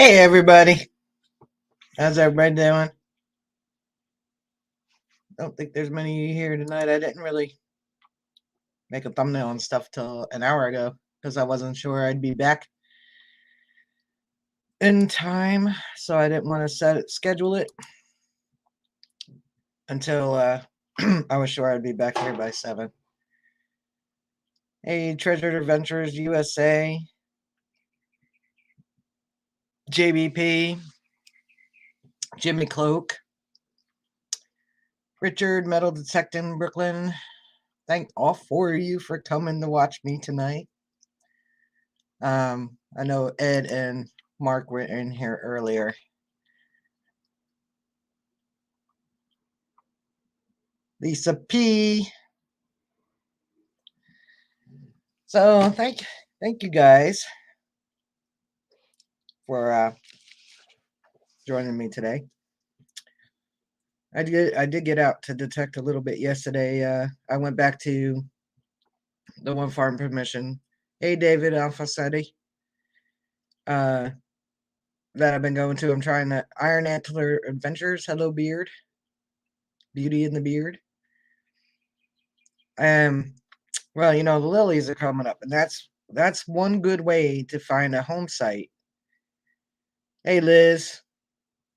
Hey everybody, how's everybody doing? Don't think there's many here tonight. I didn't really make a thumbnail and stuff till an hour ago because I wasn't sure I'd be back in time, so I didn't want to schedule it until I was sure I'd be back here by 7. Hey, Treasured Adventures USA, JBP, Jimmy Cloak, Richard, Metal Detective Brooklyn. Thank all 4 of you for coming to watch me tonight. I know Ed and Mark were in here earlier. Lisa P. So thank you guys for joining me today. I did get out to detect a little bit yesterday. I went back to the one farm permission. Hey David Alfacetti. That I've been going to. I'm trying the Iron Antler Adventures. Hello Beard. Beauty in the Beard. Well, the lilies are coming up, and that's one good way to find a home site. Hey Liz,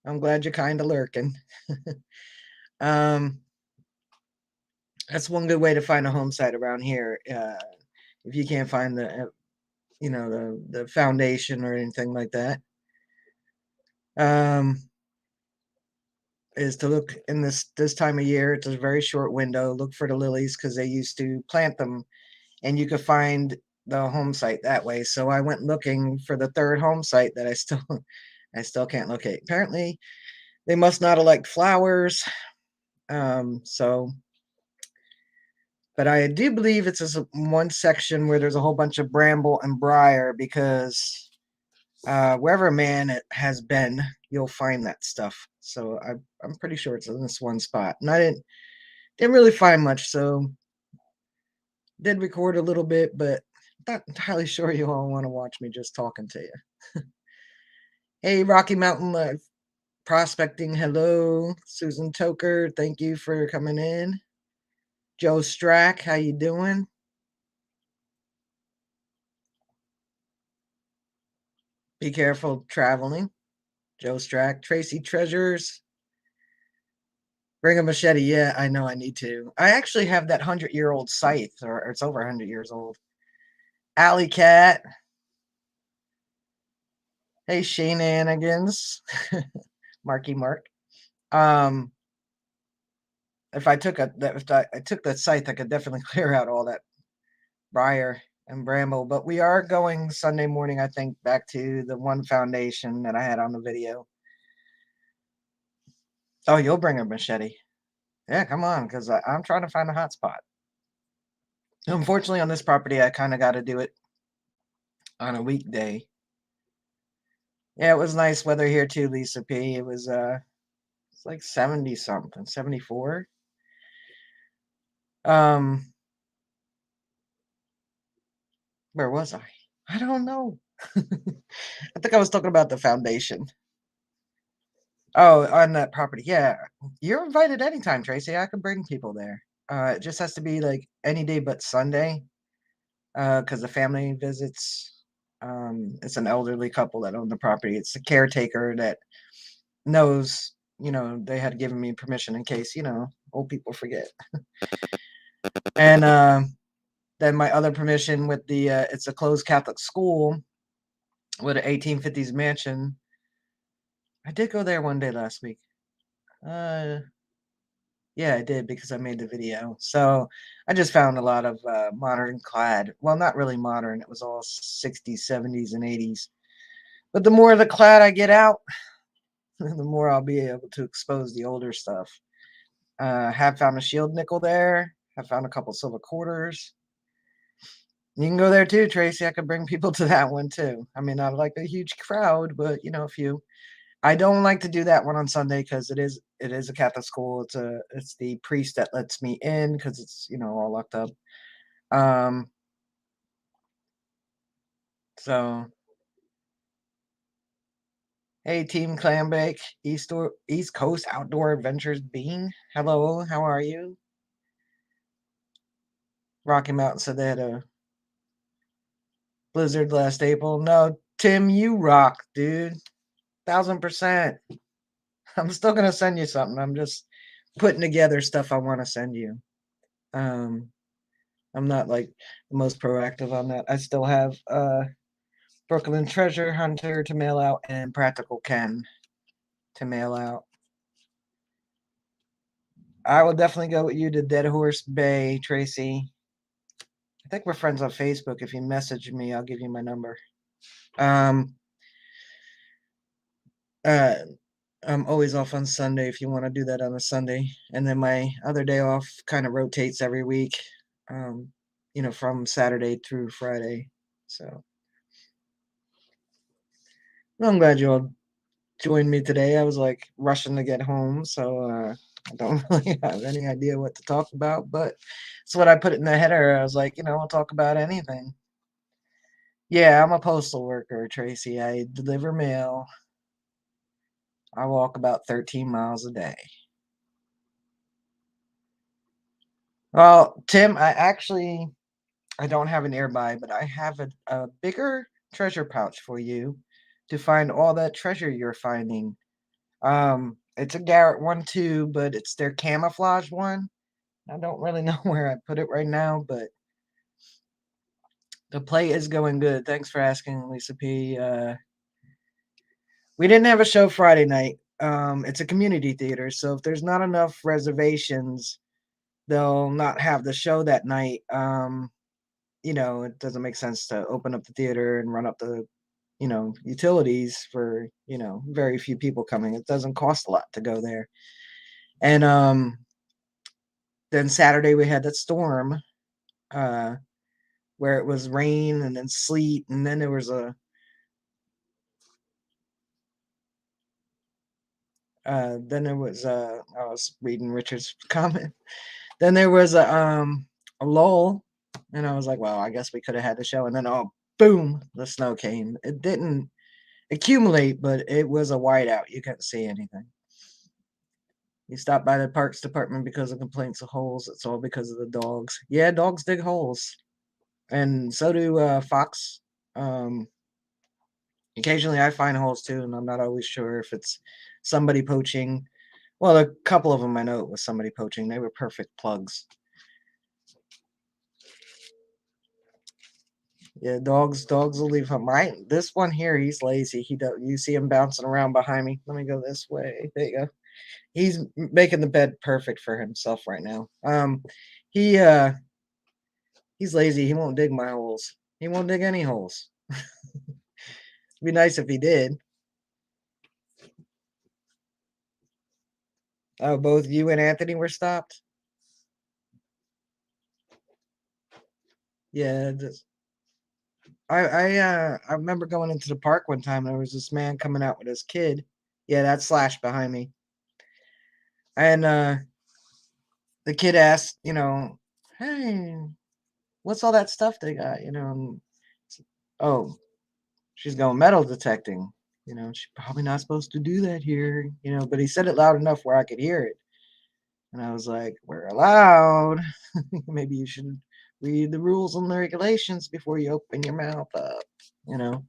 I'm glad you're kind of lurking. That's one good way to find a home site around here. If you can't find the foundation or anything like that, is to look in this time of year. It's a very short window. Look for the lilies because they used to plant them, and you could find the home site that way. So I went looking for the third home site that I still can't locate. Apparently, they must not have liked flowers. So, but I do believe it's one section where there's a whole bunch of bramble and briar because wherever a man has been, you'll find that stuff. So I'm pretty sure it's in this one spot, and I didn't really find much. So did record a little bit, but not entirely sure you all want to watch me just talking to you. Hey, Rocky Mountain Live Prospecting. Hello, Susan Toker. Thank you for coming in. Joe Strack, how you doing? Be careful traveling. Joe Strack, Tracy Treasures. Bring a machete. Yeah, I know I need to. I actually have that 100-year-old scythe, or it's over 100 years old. Alley Cat. Hey, Shenanigans. Marky Mark. If I took that scythe, I could definitely clear out all that briar and bramble. But we are going Sunday morning, I think, back to the one foundation that I had on the video. Oh, you'll bring a machete. Yeah, come on, because I'm trying to find a hot spot. Unfortunately, on this property, I kind of got to do it on a weekday. Yeah, it was nice weather here too, Lisa P. It was it's like 70 something, 74. Um, where was I? I don't know. I think I was talking about the foundation. Oh, on that property. Yeah. You're invited anytime, Tracy. I can bring people there. It just has to be like any day but Sunday. Because the family visits. It's an elderly couple that own the property. It's the caretaker that knows, they had given me permission in case, old people forget. And then my other permission with it's a closed Catholic school with an 1850s mansion. I did go there one day last week. Yeah, I did because I made the video. So I just found a lot of modern clad. Well, not really modern. It was all 60s, 70s, and 80s. But the more of the clad I get out, the more I'll be able to expose the older stuff. Have found a shield nickel there. Have found a couple silver quarters. You can go there too, Tracy. I could bring people to that one too. I mean, not like a huge crowd, but if you. I don't like to do that one on Sunday because it is a Catholic school. It's the priest that lets me in because it's all locked up. Um, so Hey, Team Clambake, East Coast Outdoor Adventures Bean. Hello, how are you? Rocky Mountain said they had a blizzard last April. No, Tim, you rock, dude. 1000%. I'm still gonna send you something. I'm just putting together stuff I want to send you. Um, I'm not like the most proactive on that. I still have Brooklyn Treasure Hunter to mail out and Practical Ken to mail out. I will definitely go with you to Dead Horse Bay, Tracy. I think we're friends on Facebook. If you message me, I'll give you my number. Um, uh, I'm always off on Sunday if you want to do that on a Sunday. And then my other day off kind of rotates every week, um, from Saturday through Friday. So well, I'm glad you all joined me today. I was like rushing to get home, so I don't really have any idea what to talk about, but it's what I put it in the header. I was like, we'll talk about anything. Yeah, I'm a postal worker, Tracy. I deliver mail. I walk about 13 miles a day. Well, Tim, I don't have an nearby, but I have a bigger treasure pouch for you to find all that treasure you're finding. It's a Garrett one too, but it's their camouflage one. I don't really know where I put it right now, but the play is going good. Thanks for asking, Lisa P. We didn't have a show Friday night. It's a community theater, so if there's not enough reservations, they'll not have the show that night. It doesn't make sense to open up the theater and run up the, utilities for, very few people coming. It doesn't cost a lot to go there. And then Saturday we had that storm, uh, where it was rain and then sleet, and then there was I was reading Richard's comment. Then there was a lull, and I was like, well, I guess we could have had the show. And then boom, the snow came. It didn't accumulate, but it was a whiteout. You couldn't see anything. You stopped by the parks department because of complaints of holes. It's all because of the dogs. Yeah, dogs dig holes, and so do fox. Um, Occasionally, I find holes too, and I'm not always sure if it's somebody poaching. Well, a couple of them I know it was somebody poaching. They were perfect plugs. Yeah, dogs will leave him. This one here, he's lazy. He don't. You see him bouncing around behind me. Let me go this way. There you go. He's making the bed perfect for himself right now. He he's lazy. He won't dig my holes. He won't dig any holes. It'd be nice if he did. Oh, both you and Anthony were stopped. Yeah, I remember going into the park one time. There was this man coming out with his kid. Yeah, that's Slash behind me. And the kid asked, hey, what's all that stuff they got? Oh, she's going metal detecting. She's probably not supposed to do that here. But he said it loud enough where I could hear it. And I was like, we're allowed. Maybe you should read the rules and the regulations before you open your mouth up, you know.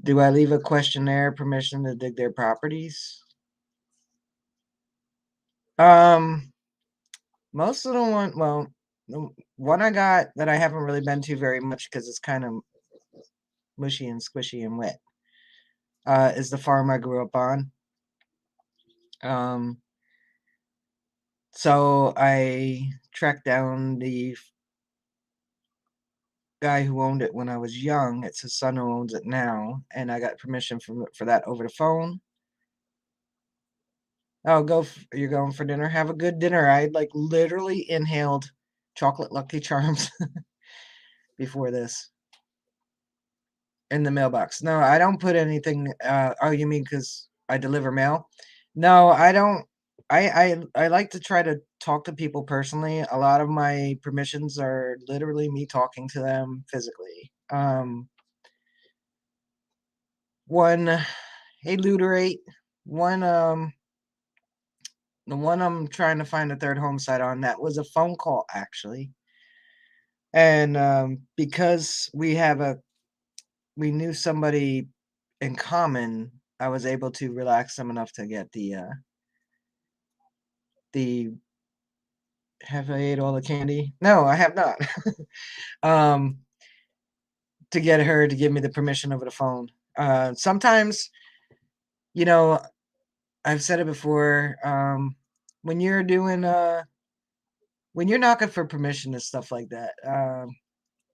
Do I leave a questionnaire permission to dig their properties? Um, Most of the the one I got that I haven't really been to very much because it's kind of mushy and squishy and wet, is the farm I grew up on. Um, so I tracked down the guy who owned it when I was young. It's his son who owns it now, and I got permission for that over the phone. Oh, you're going for dinner? Have a good dinner. I like literally inhaled chocolate Lucky Charms before this in the mailbox. No, I don't put anything. Oh, you mean because I deliver mail? No, I don't. I like to try to talk to people personally. A lot of my permissions are literally me talking to them physically. One, hey Luderate, one the one I'm trying to find a third home site on, that was a phone call actually. And because we knew somebody in common, I was able to relax them enough to get the have I ate all the candy? No, I have not. um to get her to give me the permission over the phone. Sometimes, you know, I've said it before, when you're doing when you're knocking for permission and stuff like that,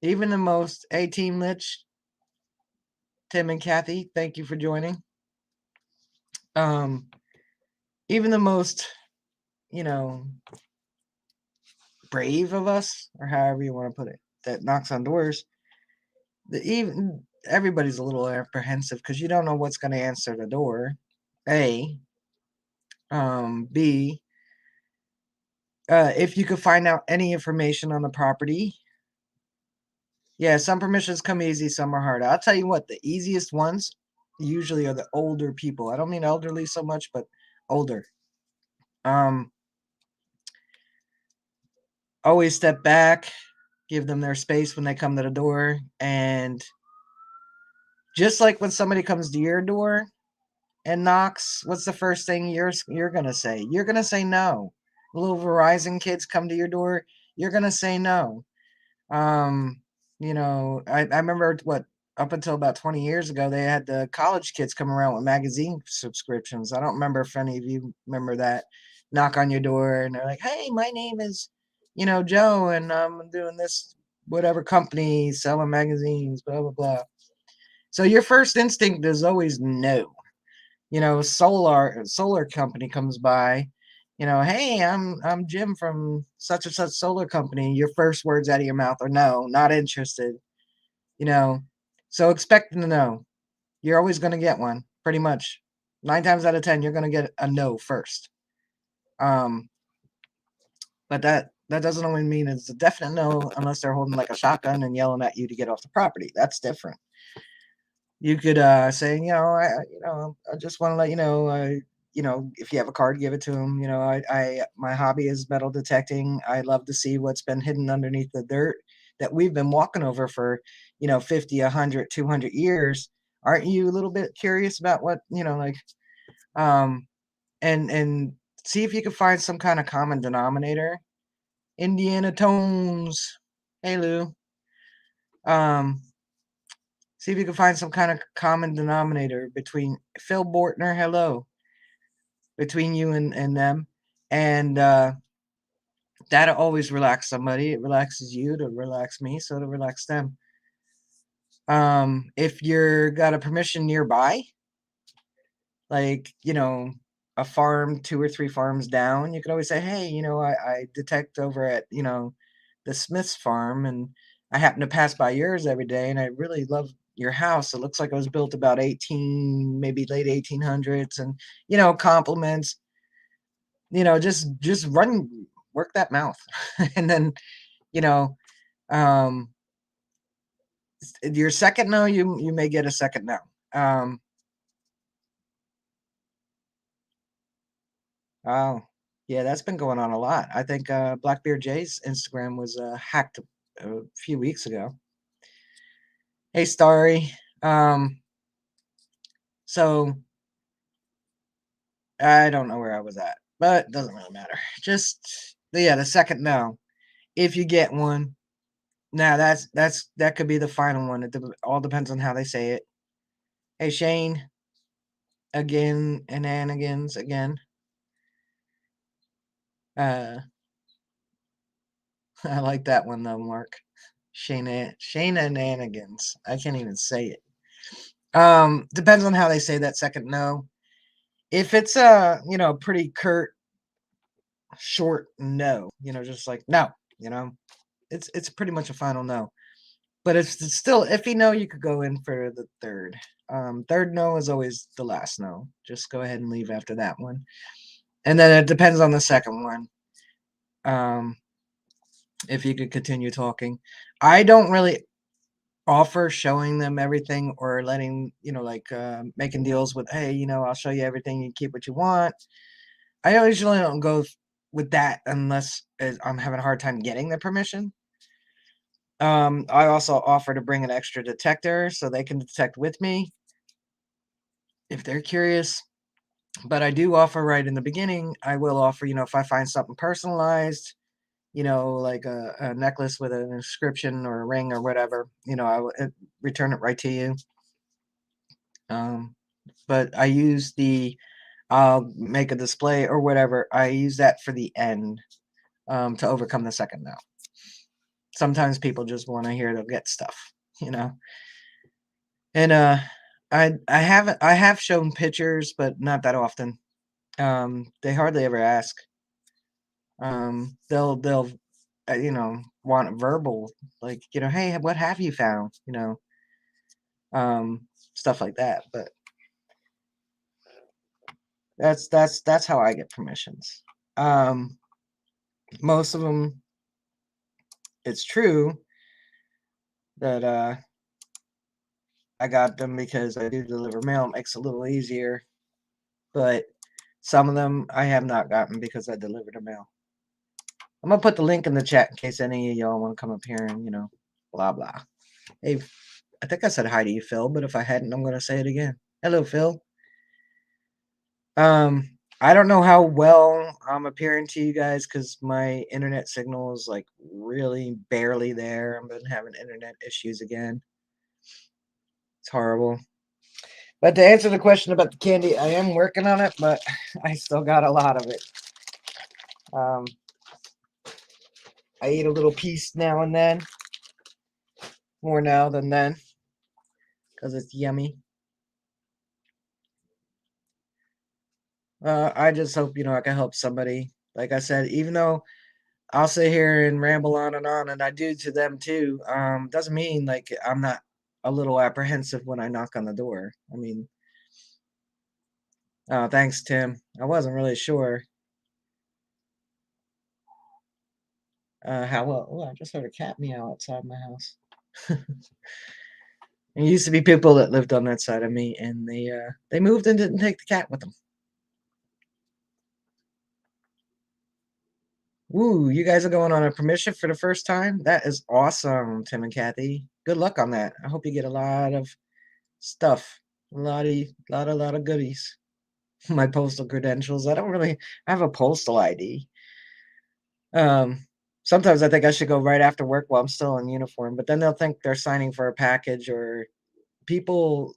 even the most, hey Team Lich, Tim and Kathy, thank you for joining. Um, even the most, you know, brave of us, or however you want to put it, that knocks on doors, even everybody's a little apprehensive because you don't know what's going to answer the door. A, B, if you could find out any information on the property. Yeah, some permissions come easy, some are hard. I'll tell you what, the easiest ones usually are the older people. I don't mean elderly so much, but older. Um, always step back, give them their space when they come to the door, and just like when somebody comes to your door and knocks, what's the first thing you're gonna say? You're gonna say no. Little Verizon kids come to your door, you're gonna say no. Um, I remember what, up until about 20 years ago, they had the college kids come around with magazine subscriptions. I don't remember if any of you remember that. Knock on your door and they're like, "Hey, my name is, Joe, and I'm doing this whatever company selling magazines, blah blah blah." So your first instinct is always no. Solar company comes by, hey, I'm Jim from such and such solar company. Your first words out of your mouth are no, not interested. you know so expect to know. You're always going to get one, pretty much. 9 times out of 10 you're going to get a no first. um but that doesn't always mean it's a definite no, unless they're holding like a shotgun and yelling at you to get off the property. That's different. You could say, I just want to let you know, if you have a card, give it to them. My hobby is metal detecting. I love to see what's been hidden underneath the dirt that we've been walking over for, 50, 100, 200 years. Aren't you a little bit curious about what, um, and see if you can find some kind of common denominator. Indiana Tones. Hey, Lou. Um, See if you can find some kind of common denominator between Phil Bortner, hello, between you and them. And that'll always relax somebody. It relaxes you to relax me, so to relax them. If you're got a permission nearby, like, a farm 2 or 3 farms down, you could always say, hey, I detect over at, the Smith's farm, and I happen to pass by yours every day, and I really love your house. It looks like it was built about 18, maybe late 1800s, and, compliments, just work that mouth. And then, you know, um, your second no, you may get a second no. Oh, yeah, that's been going on a lot. I think Blackbeard Jay's Instagram was hacked a few weeks ago. Hey, Starry. Um, so I don't know where I was at, but it doesn't really matter. Just yeah, the second no. If you get one, now that could be the final one. It all depends on how they say it. Hey, Shane. Again, Shenanigans again. Uh, I like that one though, Mark. Shenanigans. I can't even say it. Depends on how they say that second no. If it's a, pretty curt, short no, just like no, it's pretty much a final no. But if it's still iffy no, you could go in for the third. Third no is always the last no. Just go ahead and leave after that one. And then it depends on the second one. Um, if you could continue talking. I don't really offer showing them everything or letting, like making deals with, hey, I'll show you everything, you keep what you want. I usually don't go with that unless I'm having a hard time getting the permission. I also offer to bring an extra detector so they can detect with me if they're curious. But I do offer right in the beginning, I will offer, if I find something personalized, like a necklace with an inscription or a ring or whatever, I will return it right to you. But I use I'll make a display or whatever. I use that for the end, to overcome the second no. Sometimes people just want to hear they'll get stuff, you know. And I have shown pictures, but not that often. They hardly ever ask. They'll want verbal, like, hey, what have you found, stuff like that. But that's how I get permissions. um Most of them, it's true that I got them because I do deliver mail. It makes it a little easier. But some of them I have not gotten because I delivered a mail. I'm gonna put the link in the chat in case any of y'all want to come up here and blah blah. Hey, I think I said hi to you, Phil, but if I hadn't, I'm gonna say it again. Hello, Phil. I don't know how well I'm appearing to you guys because my internet signal is like really barely there. I've been having internet issues again. It's horrible. But to answer the question about the candy, I am working on it, but I still got a lot of it. Um, I eat a little piece now and then, more now than then, because it's yummy. I just hope I can help somebody. Like I said, even though I'll sit here and ramble on, and I do to them too. Doesn't mean like I'm not a little apprehensive when I knock on the door. I mean, thanks, Tim. I wasn't really sure how well. Oh, I just heard a cat meow outside my house. There used to be people that lived on that side of me, and they moved and didn't take the cat with them. Woo! You guys are going on a permission for the first time. That is awesome, Tim and Kathy. Good luck on that. I hope you get a lot of stuff, lot of goodies. My postal credentials. I don't really. I have a postal ID. Um, Sometimes I think I should go right after work while I'm still in uniform, but then they'll think they're signing for a package or people.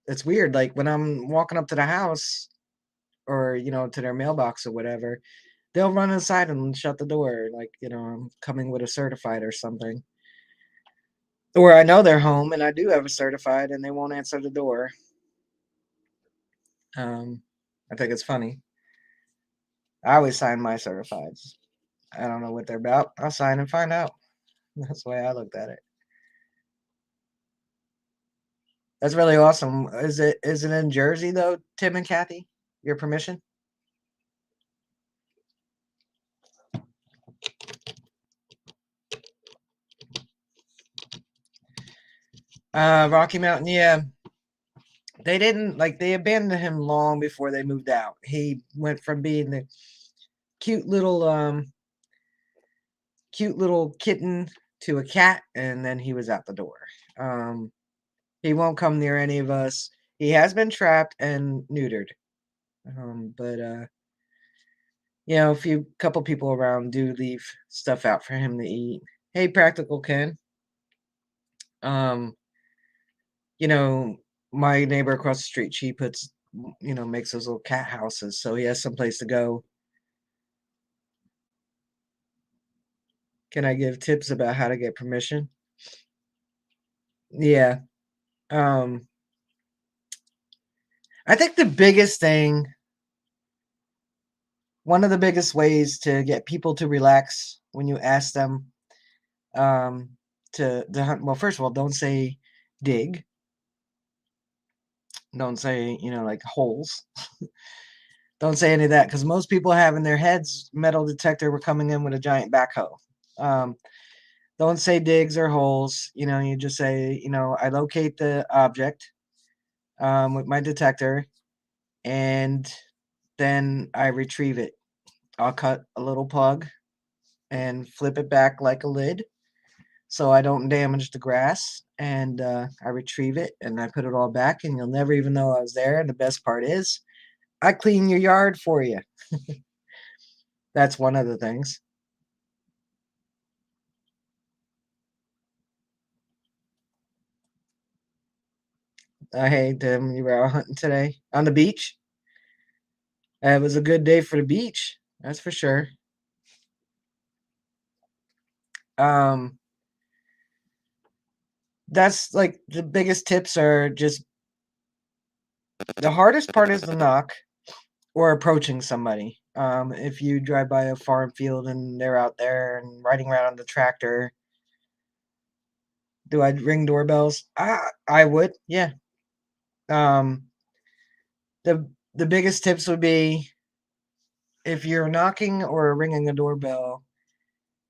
It's weird. Like when I'm walking up to the house or to their mailbox or whatever, they'll run inside and shut the door, like I'm coming with a certified or something. Or I know they're home and I do have a certified and they won't answer the door. Um, I think it's funny. I always sign my certifieds. I don't know what they're about. I'll sign and find out. That's the way I looked at it. That's really awesome. Is it in Jersey though, Tim and Kathy? Your permission? Rocky Mountain, yeah. They didn't they abandoned him long before they moved out. He went from being the cute little kitten to a cat, and then he was out the door. He won't come near any of us. He has been trapped and neutered. But a few couple people around do leave stuff out for him to eat. Hey, Practical Ken. Um, you know, my neighbor across the street, she puts, makes those little cat houses, so he has someplace to go. Can I give tips about how to get permission? Yeah. Um, I think the biggest thing, one of the biggest ways to get people to relax when you ask them um, to hunt. Well, first of all, don't say dig. Don't say like holes. Don't say any of that because most people have in their heads metal detector. We're coming in with a giant backhoe. Um, don't say digs or holes. You just say, I locate the object with my detector, and then I retrieve it. I'll cut a little plug and flip it back like a lid so I don't damage the grass. And I retrieve it and I put it all back, and you'll never even know I was there. And the best part is, I clean your yard for you. That's one of the things. Hey, Tim, you were out hunting today on the beach? It was a good day for the beach, that's for sure. Um, that's like the biggest tips are just the hardest part is the knock or approaching somebody. If you drive by a farm field and they're out there and riding around on the tractor, do I ring doorbells? I would, yeah. Um, the biggest tips would be if you're knocking or ringing a doorbell,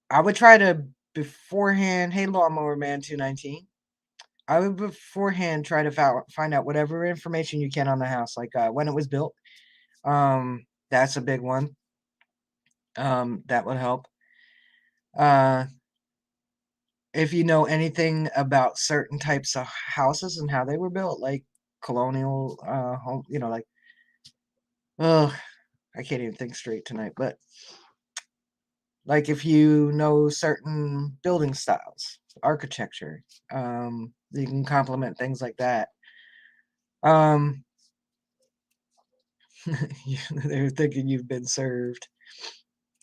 I would try to beforehand, hey, Lawnmower Man 219. I would beforehand try to find out whatever information you can on the house, like when it was built. That's a big one. That would help. Uh, if you know anything about certain types of houses and how they were built, like colonial home, like, oh, I can't even think straight tonight, but like if you know certain building styles, architecture, you can complement things like that. Um, they're thinking you've been served.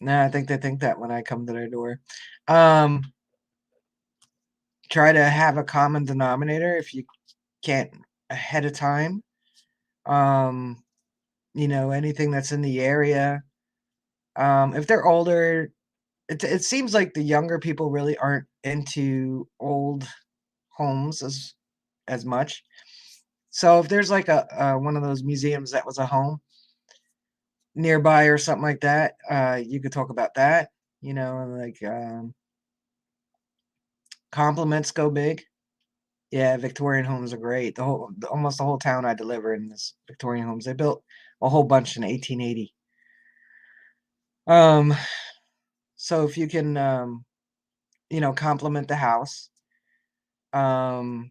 Nah, I think they think that when I come to their door. Um, try to have a common denominator if you can't ahead of time. Um, anything that's in the area. If they're older, it seems like the younger people really aren't into old homes as much. So if there's like a one of those museums that was a home nearby or something like that, you could talk about that. Like compliments go big. Yeah, Victorian homes are great. Almost the whole town I deliver in is Victorian homes. They built a whole bunch in 1880. Um, so if you can, compliment the house. Um,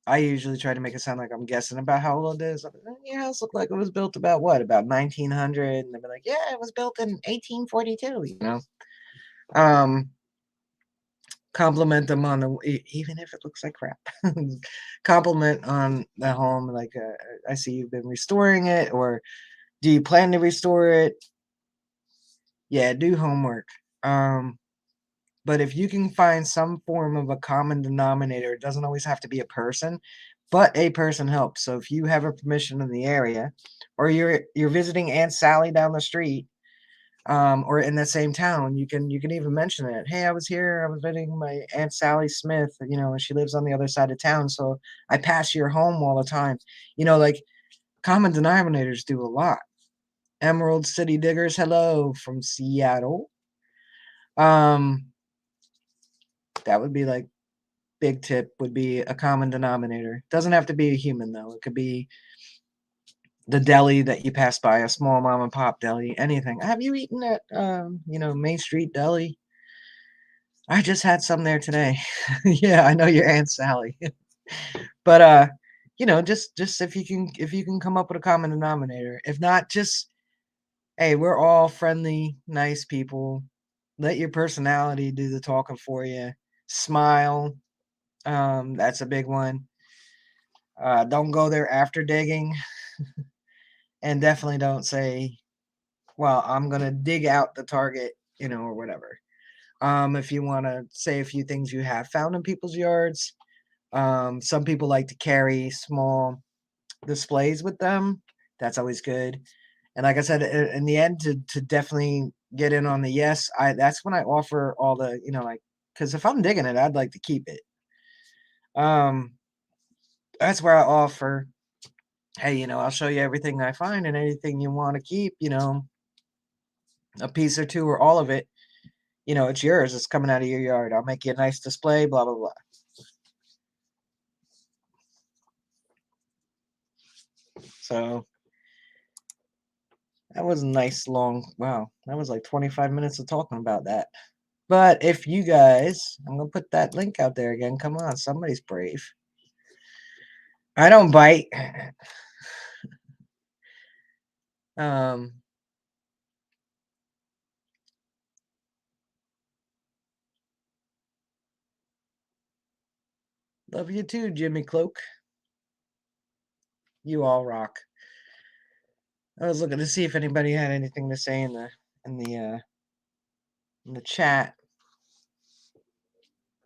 I usually try to make it sound like I'm guessing about how old it is. I'm like, your house looked like it was built about what? About 1900? And they'll be like, yeah, it was built in 1842. Um, compliment them on even if it looks like crap. Compliment on the home, like I see you've been restoring it, or do you plan to restore it? Yeah, do homework. Um, but if you can find some form of a common denominator, it doesn't always have to be a person, but a person helps. So if you have a permission in the area, or you're visiting Aunt Sally down the street, or in that same town, you can even mention it. Hey, I was here. I was visiting my Aunt Sally Smith. And she lives on the other side of town, so I pass your home all the time. Like common denominators do a lot. Emerald City Diggers, hello from Seattle. Um, that would be like big tip would be a common denominator. Doesn't have to be a human though. It could be the deli that you pass by, a small mom and pop deli, anything. Have you eaten at Main Street Deli? I just had some there today. Yeah, I know your Aunt Sally. But just if you can come up with a common denominator. If not, just hey, we're all friendly, nice people. Let your personality do the talking for you. Smile. That's a big one. Don't go there after digging, and definitely don't say, "Well, I'm gonna dig out the target," or whatever. If you want to say a few things you have found in people's yards, some people like to carry small displays with them. That's always good. And like I said, in the end, to definitely get in on the yes, that's when I offer all the like, because if I'm digging it, I'd like to keep it. Um, that's where I offer. hey, I'll show you everything I find, and anything you want to keep, a piece or two or all of it, it's yours. It's coming out of your yard. I'll make you a nice display, blah, blah, blah. So that was a nice long, wow, that was like 25 minutes of talking about that. But if you guys, I'm going to put that link out there again. Come on, somebody's brave. I don't bite. Um, love you too, Jimmy Cloak. You all rock. I was looking to see if anybody had anything to say in the chat.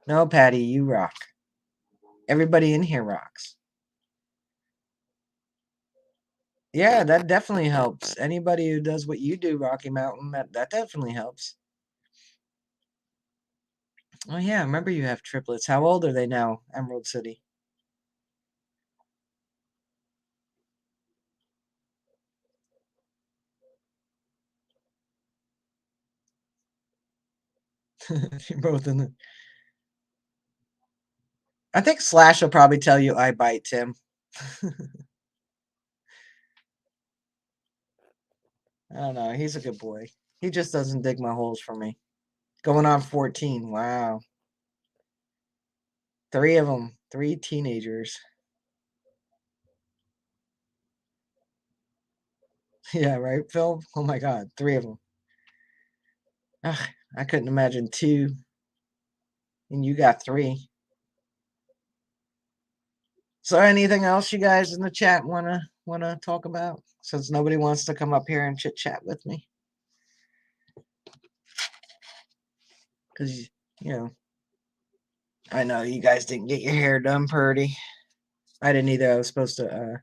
No, Patty, you rock. Everybody in here rocks. Yeah, that definitely helps. Anybody who does what you do, Rocky Mountain, that definitely helps. Oh yeah, I remember you have triplets. How old are they now, Emerald City? You're both in the. I think Slash will probably tell you I bite Tim. I don't know. He's a good boy. He just doesn't dig my holes for me. Going on 14. Wow. 3 of them. 3 teenagers. Yeah, right, Phil? Oh my God. 3 of them. Ugh, I couldn't imagine 2. And you got 3. So anything else you guys in the chat wanna talk about? Since nobody wants to come up here and chit chat with me. Because I know you guys didn't get your hair done, Purdy. I didn't either. I was supposed to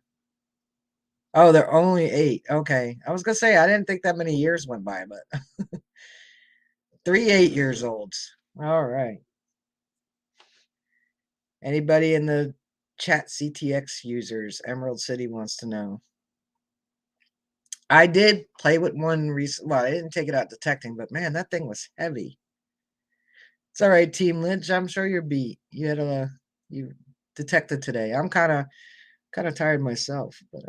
oh, they're only 8. Okay. I was gonna say I didn't think that many years went by, but 3 8-years olds. All right. Anybody in the chat CTX users, Emerald City wants to know. I did play with one recent. Well, I didn't take it out detecting, but man, that thing was heavy. It's all right, Team Lynch. I'm sure you're beat. You detected today. I'm kind of tired myself, but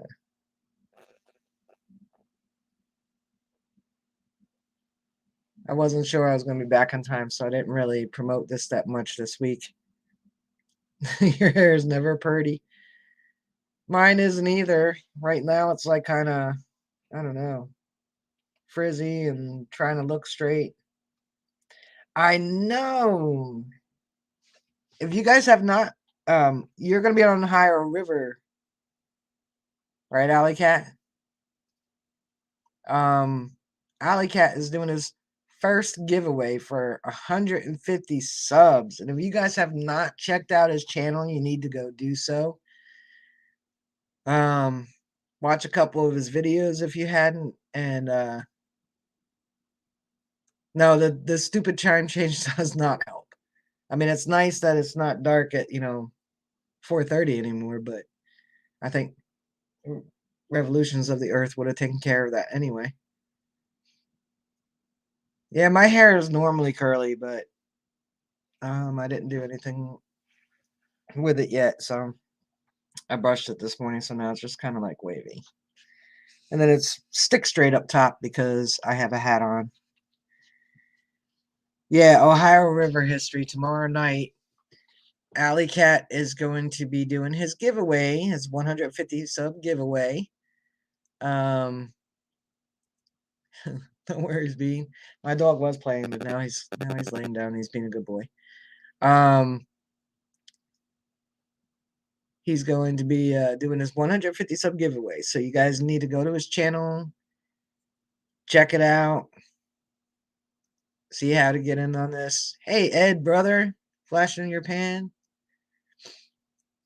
I wasn't sure I was going to be back on time, so I didn't really promote this that much this week. Your hair is never pretty. Mine isn't either. Right now, it's like kind of, I don't know, frizzy and trying to look straight. I know. If you guys have not, you're going to be on Ohio River, right, Alley Cat? Alley Cat is doing his first giveaway for 150 subs. And if you guys have not checked out his channel, you need to go do so. Watch a couple of his videos if you hadn't. And no, the stupid chime change does not help. I mean, it's nice that it's not dark at 4:30 anymore, but I think Revolutions of the Earth would have taken care of that anyway. Yeah, my hair is normally curly, but I didn't do anything with it yet, so I brushed it this morning, so now it's just kind of like wavy. And then it's stick straight up top because I have a hat on. Yeah, Ohio River history tomorrow night. Alley Cat is going to be doing his giveaway, his 150 sub giveaway. Don't worry, he's being. My dog was playing, but now he's laying down. He's being a good boy. He's going to be doing his 150 sub giveaway. So you guys need to go to his channel, check it out, see how to get in on this. Hey, Ed, brother, flash in your pan.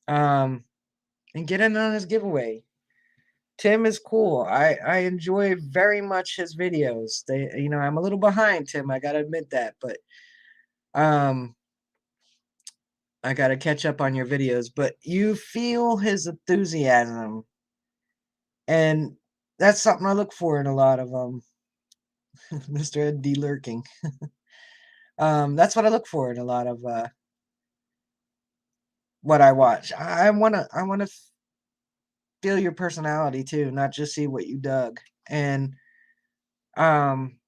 And get in on his giveaway. Tim is cool. I enjoy very much his videos. I'm a little behind Tim. I gotta admit that, but I gotta catch up on your videos. But you feel his enthusiasm And that's something I look for in a lot of Mr. Ed D lurking. That's what I look for in a lot of what I watch. I wanna feel your personality too, not just see what you dug. And um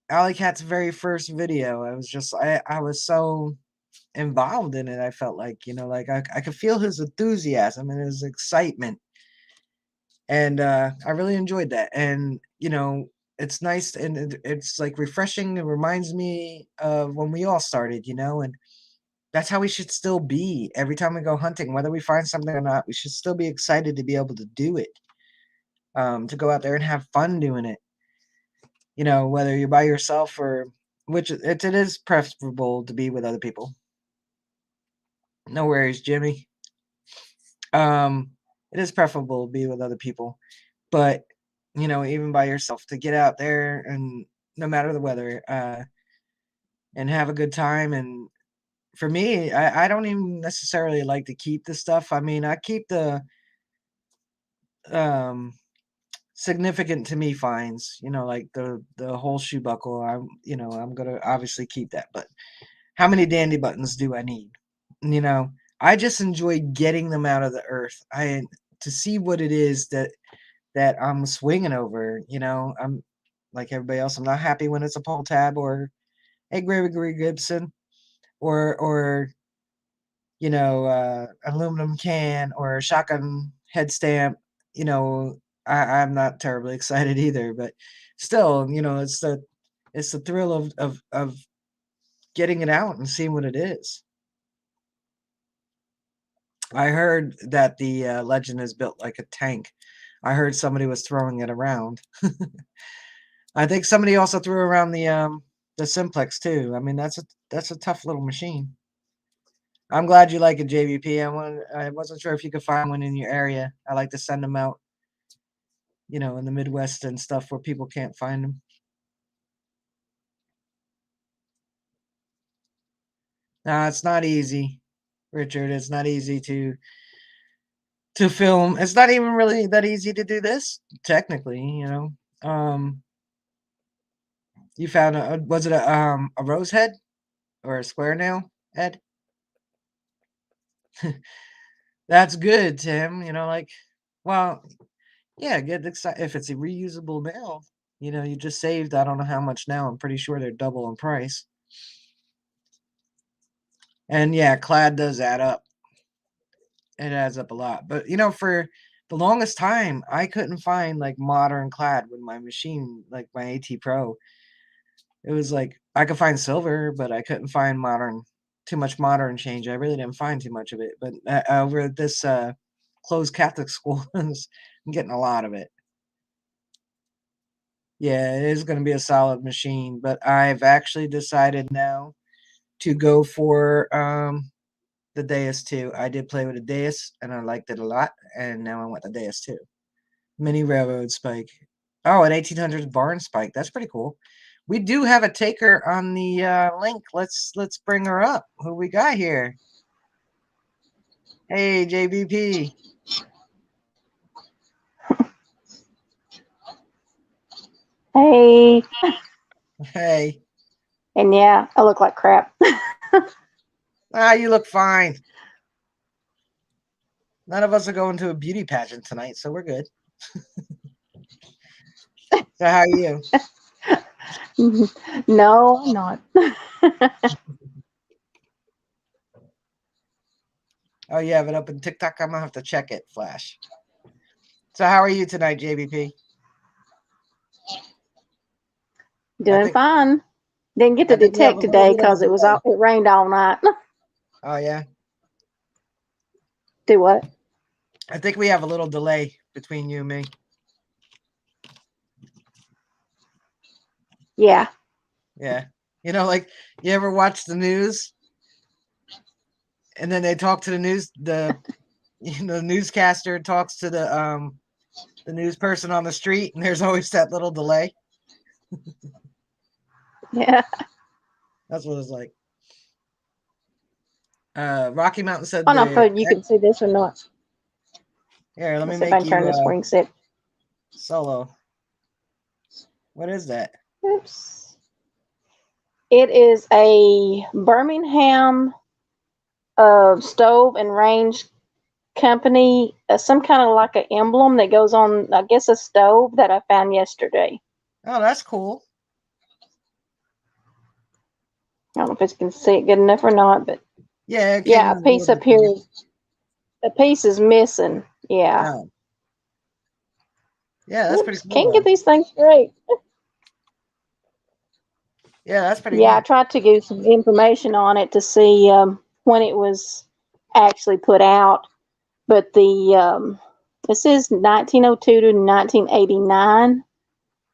Alley Cat's very first video, I was so involved in it. I felt like, like I could feel his enthusiasm and his excitement. And I really enjoyed that. And it's nice, and it's like refreshing. It reminds me of when we all started, and that's how we should still be every time we go hunting, whether we find something or not. We should still be excited to be able to do it, to go out there and have fun doing it. Whether you're by yourself or which it is preferable to be with other people. No worries, Jimmy. It is preferable to be with other people, but even by yourself, to get out there and no matter the weather, and have a good time. And for me, I don't even necessarily like to keep the stuff. I mean, I keep the um significant to me finds, like the whole shoe buckle. I'm gonna obviously keep that, but how many dandy buttons do I need? You know, I just enjoy getting them out of the earth. I To see what it is that I'm swinging over. I'm like everybody else. I'm not happy when it's a pull tab or a Gregory Gibson or aluminum can or a shotgun head stamp. I'm not terribly excited either, but still, it's the thrill of getting it out and seeing what it is. I heard that the legend is built like a tank. I heard somebody was throwing it around. I think somebody also threw around the Simplex too. I mean, that's a tough little machine. I'm glad you like it, JVP. I wasn't sure if you could find one in your area. I like to send them out, in the Midwest and stuff where people can't find them. Nah, it's not easy, Richard. It's not easy to film. It's not even really that easy to do this, technically. You found was it a rose head or a square nail, Ed? That's good, Tim. Well, yeah, get excited if it's a reusable nail. You just saved I don't know how much now. I'm pretty sure they're double in price. And yeah, clad does add up. It adds up a lot. But for the longest time, I couldn't find like modern clad with my machine, like my AT Pro. It was like I could find silver, but I couldn't find too much modern change. I really didn't find too much of it. But over at this closed Catholic school, I'm getting a lot of it. Yeah, it is going to be a solid machine, but I've actually decided now to go for the Deus 2. I did play with the Deus and I liked it a lot, and now I want the Deus 2. Mini railroad spike. Oh, an 1800s barn spike. That's pretty cool. We do have a taker on the link. Let's bring her up. Who we got here? Hey, JBP. Hey, Hey. and yeah, I look like crap. You look fine. None of us are going to a beauty pageant tonight, so we're good. So how are you? No, I'm not. Oh, you have it up in TikTok? I'm gonna have to check it, Flash. So how are you tonight, JBP? I Doing think fine. Didn't get I to think we have detect a little today bit of a because delay. it rained all night. Oh yeah. Do what? I think we have a little delay between you and me. Yeah. Yeah. Like you ever watch the news and then they talk to the newscaster talks to the news person on the street and there's always that little delay. Yeah. That's what it's like. Rocky Mountain I said don't know the if you can see this or not. Here, let me Let's see if I make can turn you the screen set. solo. What is that? Oops. It is a Birmingham stove and range company, some kind of like an emblem that goes on, I guess, a stove that I found yesterday. Oh, that's cool. I don't know if it's can see it good enough or not, but Yeah, it came yeah, in a a little piece up bit here, bigger. a piece is missing. Yeah. Oh, yeah, that's pretty Oops, cool can't get though. these things straight. Yeah, that's pretty Yeah, I neat. tried to get some information on it to see when it was actually put out, but this is 1902 to 1989,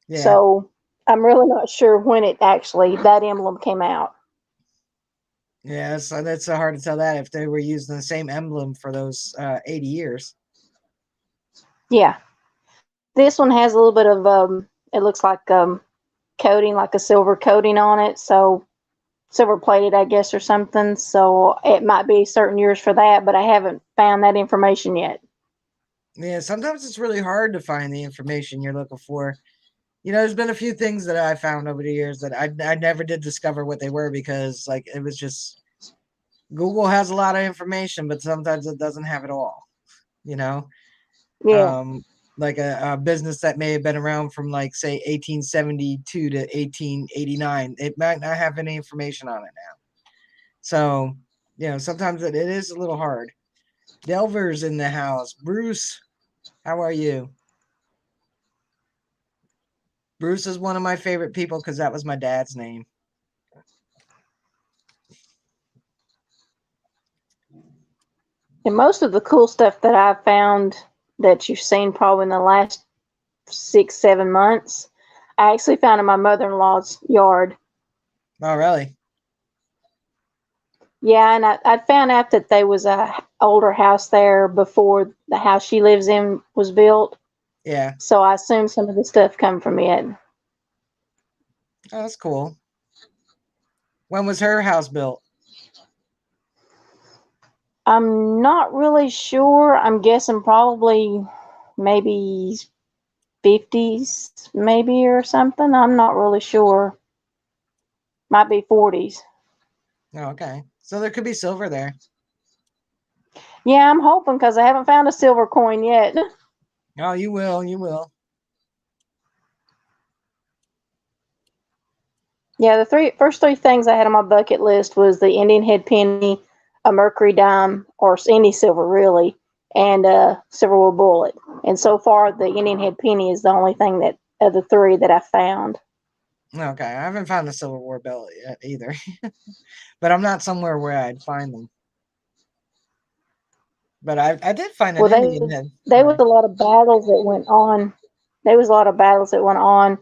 Yeah. so I'm really not sure when it actually that emblem came out. Yeah, that's hard to tell that if they were using the same emblem for those 80 years. Yeah, this one has a little bit of it looks like coating, like a silver coating on it, so silver plated, I guess, or something. So it might be certain years for that, but I haven't found that information yet. Yeah, sometimes it's really hard to find the information you're looking for. There's been a few things that I found over the years that I never did discover what they were because like it was just Google has a lot of information, but sometimes it doesn't have it all. You know, Yeah, um, like a business that may have been around from like say 1872 to 1889, it might not have any information on it now. So sometimes it is a little hard. Delver's in the house. Bruce, how are you? Bruce is one of my favorite people because that was my dad's name. and most of the cool stuff that I've found that you've seen probably in the last 6, 7 months, I actually found in my mother-in-law's yard. Oh, really? Yeah, and I found out that there was a older house there before the house she lives in was built. Yeah. So I assume some of the stuff come from it. Oh, that's cool. When was her house built? I'm not really sure. I'm guessing probably maybe 50s, maybe, or something. I'm not really sure. Might be 40s. Oh, okay. So there could be silver there. Yeah, I'm hoping because I haven't found a silver coin yet. Oh, you will. You will. Yeah, the first three things I had on my bucket list was the Indian head penny, a mercury dime, or any silver really, and a silverwood bullet. And so far, the Indian head penny is the only thing that of the three that I found. Okay. I haven't found the silver war belt yet either, but I'm not somewhere where I'd find them. But I did find an Well, Indian head. there was Sorry. a lot of battles that went on. There was a lot of battles that went on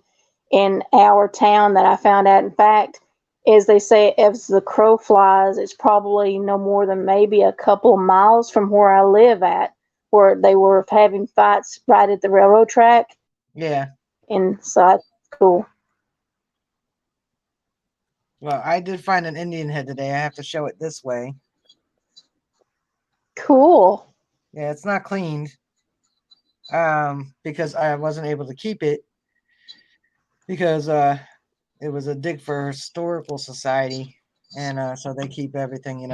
in our town that I found out. In fact, as they say, as the crow flies, it's probably no more than maybe a couple of miles from where I live at, where they were having fights right at the railroad track. Yeah. And so that's cool. Well, I did find an Indian head today. I have to show it this way. Cool. Yeah, it's not cleaned. Because I wasn't able to keep it because it was a dig for historical society, and so they keep everything.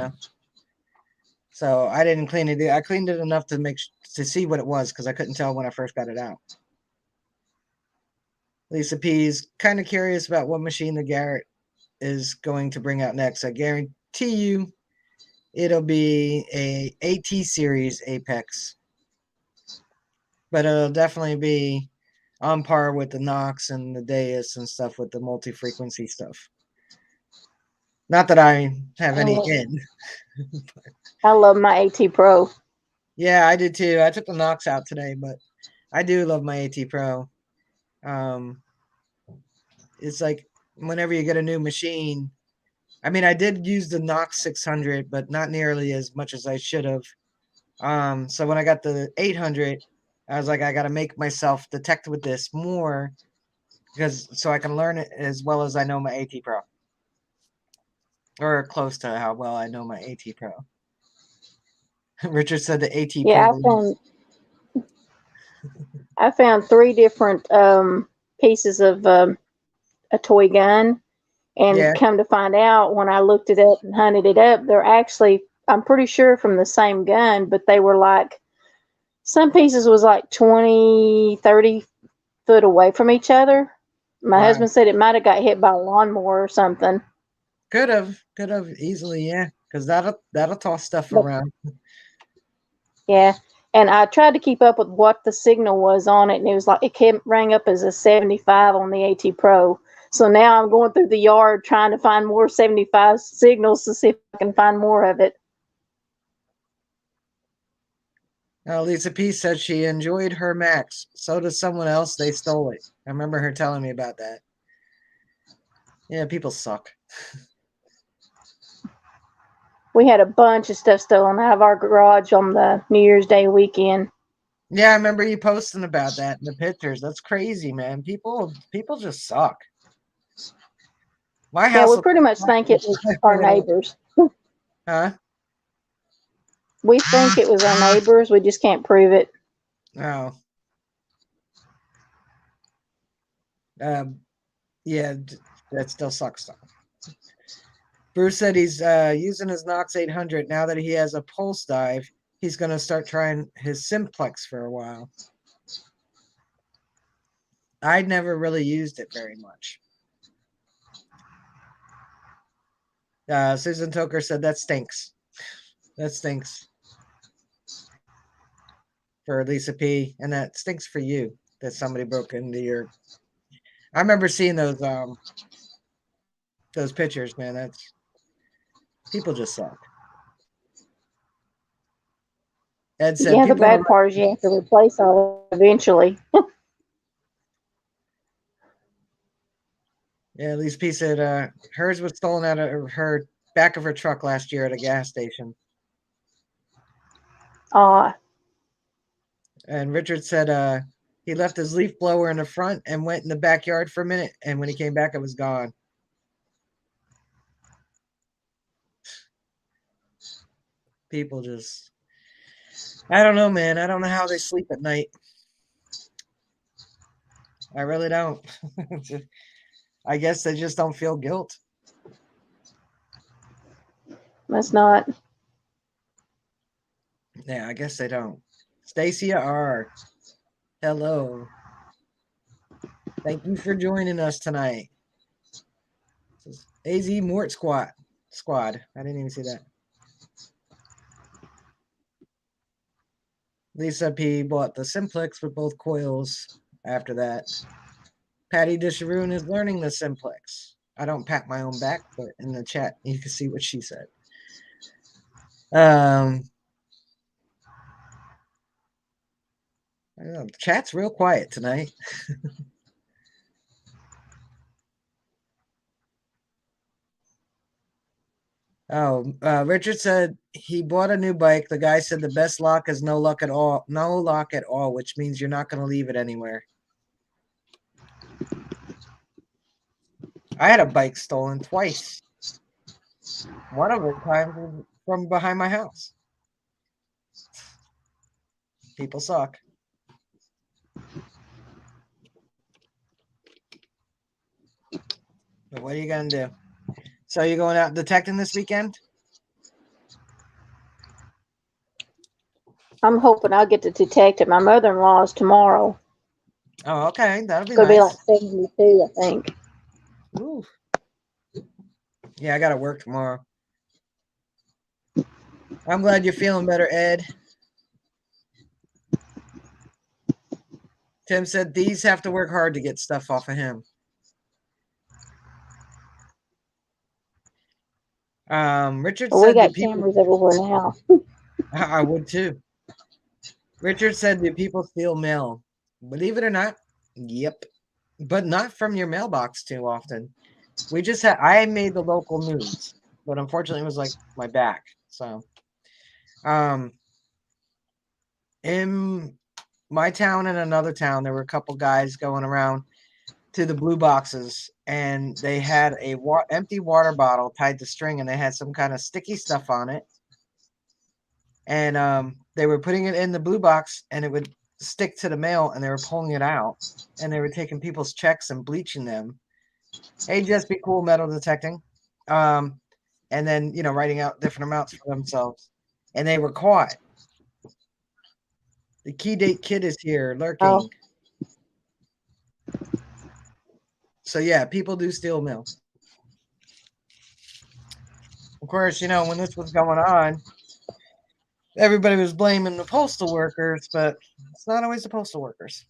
So I didn't clean it. I cleaned it enough to to see what it was because I couldn't tell when I first got it out. Lisa P's kind of curious about what machine the Garrett is going to bring out next. I guarantee you it'll be a AT series Apex, but it'll definitely be on par with the Knox and the Deus and stuff with the multi-frequency stuff. Not that I have I any love, in. I love my AT Pro. Yeah, I did too. I took the Knox out today, but I do love my AT Pro. Um, it's like whenever you get a new machine. I mean, I did use the Knox 600, but not nearly as much as I should have. So when I got the 800, I was like, I got to make myself detect with this more because so I can learn it as well as I know my AT Pro, or close to how well I know my AT Pro. Richard said the AT Pro Yeah, I believes. found I found three different pieces of a toy gun, Yeah, and come to find out, when I looked it up and hunted it up, they're actually, I'm pretty sure, from the same gun, but they were like, some pieces was like 20, 30 foot away from each other. My wow. husband said it might have got hit by a lawnmower or something. Could have easily, yeah, because that'll toss stuff But around. yeah, and I tried to keep up with what the signal was on it, and it was like it came rang up as a 75 on the AT Pro. So now I'm going through the yard trying to find more 75 signals to see if I can find more of it. Lisa P said she enjoyed her Max. So does someone else. They stole it. I remember her telling me about that. Yeah, people suck. We had a bunch of stuff stolen out of our garage on the New Year's Day weekend. Yeah, I remember you posting about that in the pictures. That's crazy, man. People just suck. My Yeah, house we will pretty much think it was our neighbors. huh? We think it was our neighbors. We just can't prove it. Oh, um, yeah, that still sucks though. Bruce said he's using his Knox 800 now that he has a pulse dive. He's gonna start trying his simplex for a while. I never really used it very much. Susan Toker said that stinks. That stinks for Lisa P, and that stinks for you that somebody broke into your. I remember seeing those pictures, man. That's people just suck. Ed said Yeah, the people don't bad part is you have to replace all eventually. Yeah, Lisa P said hers was stolen out of her back of her truck last year at a gas station. Uh, And Richard said he left his leaf blower in the front and went in the backyard for a minute, and when he came back, it was gone. People just, I don't know, man. I don't know how they sleep at night. I really don't. I guess they just don't feel guilt. that's not. Yeah, I guess they don't. Stacia R. Hello. Thank you for joining us tonight. This is AZ Mort Squad. I didn't even see that. Lisa P bought the simplex with both coils after that. Patty Disharoon is learning the simplex. I don't pat my own back, but in the chat you can see what she said. Chat's real quiet tonight. Richard said he bought a new bike. The guy said the best lock is no luck at all, no lock at all, which means you're not going to leave it anywhere. I had a bike stolen twice. One of the times was from behind my house. People suck. But what are you gonna do? So you going out detecting this weekend? I'm hoping I'll get to detect it. My mother-in-law is tomorrow. Oh, okay, that'll It's be gonna be like nice. 72, I think. Ooh. Yeah, I gotta work tomorrow. I'm glad you're feeling better, Ed. Tim said these have to work hard to get stuff off of him. Richard Well, we said got cameras everywhere now. I would too. Richard said do people steal mail? Believe it or not, yep. But not from your mailbox too often. I made the local news, but unfortunately it was like my back. So in my town and another town, there were a couple guys going around to the blue boxes, and they had a empty water bottle tied to string, and they had some kind of sticky stuff on it. And they were putting it in the blue box, and it would stick to the mail, and they were pulling it out, and they were taking people's checks and bleaching them. Hey, just be cool, metal detecting. Um, and then, writing out different amounts for themselves. And they were caught. The key date kid is here Oh, lurking. So yeah, people do steal mail. Of course, when this was going on, everybody was blaming the postal workers, but it's not always the postal workers.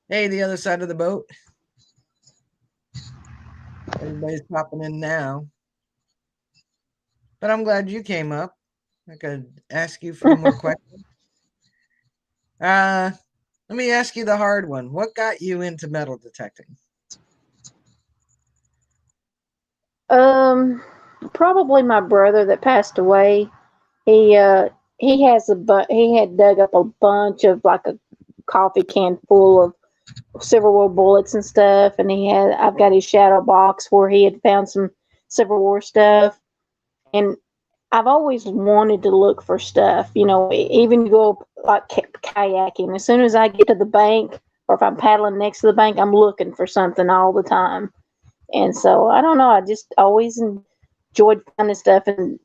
Hey, the other side of the boat. Everybody's popping in now. But I'm glad you came up. I could ask you a few more questions. Let me ask you the hard one. What got you into metal detecting? Probably my brother that passed away. He he had dug up a bunch of like a coffee can full of Civil War bullets and stuff, and I've got his shadow box where he had found some Civil War stuff, and I've always wanted to look for stuff. Even go like kayaking. As soon as I get to the bank, or if I'm paddling next to the bank, I'm looking for something all the time. And so I don't know. I just always enjoyed finding stuff, and